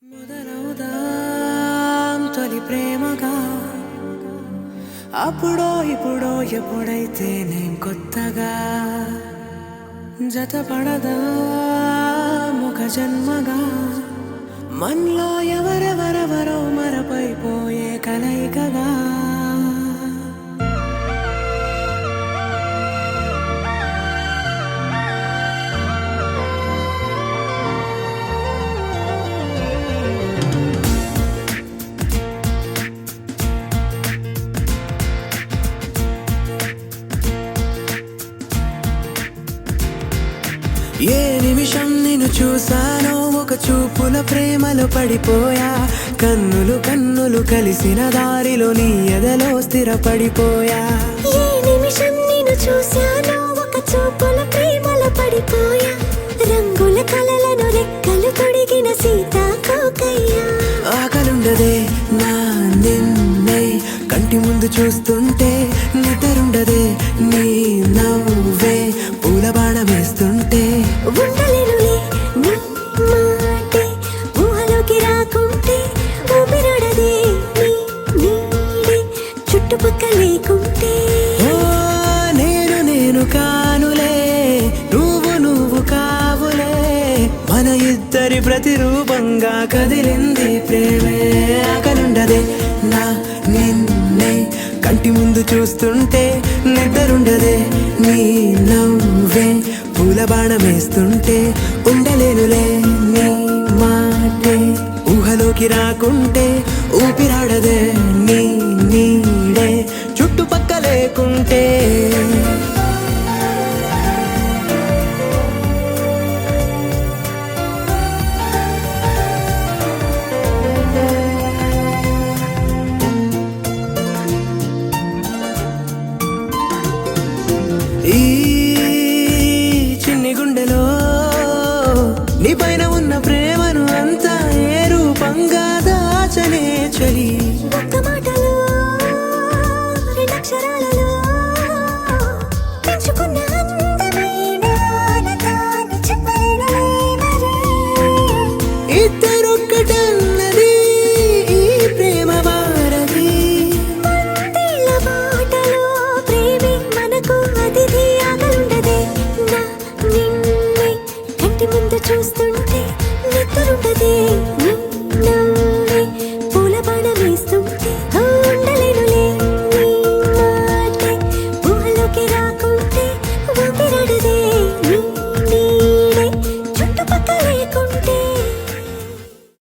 మొదలవుదాం తొలి ప్రేమగా అప్పుడో ఇప్పుడో ఎప్పుడైతే నేను కొత్తగా జతపడదా ముఖ జన్మగా మనలో ఎవరెవరెవరో మరపైపోయే కలయికగా ఏ నిమిషం నిన్ను చూసానో ఒక చూపుల ప్రేమలో పడిపోయా కన్నులు కన్నులు కలిసిన దారిలో నీ ఎదలో స్థిరపడిపోయా ఏ నిమిషం నిన్ను చూసానో ఒక చూపుల ప్రేమలో పడిపోయా రంగుల కలలను రెక్కలు తొడిగిన సీతాకోకయ్యా ఆకలుండదే నా నిన్నే కంటి ముందు చూస్తుంటే నిద్రుండదే నీ నవ్వే పూల బాణం వేస్తుంటే ఉండలేనులే నీ మాటే ఊహలోకి రాకుంటే ఊపిరాడదే నీ నీడే చుట్టుపక్కల లేకుంటే ఓ నేను కానులే నువ్వు కావులే మన ఇద్దరి ప్రతిరూపంగా కదిలింది ప్రేమే ఆకలుండదే నా నిన్నే కంటి ముందు చూస్తుంటే నిద్రుండదే నీ నవ్వే పూల బాణం వేస్తుంటే ఉండలేనులే నీ మాటే ఊహలోకి రాకుంటే ఊపిరాడదే నీ నీడే చుట్టుపక్క లేకుంటే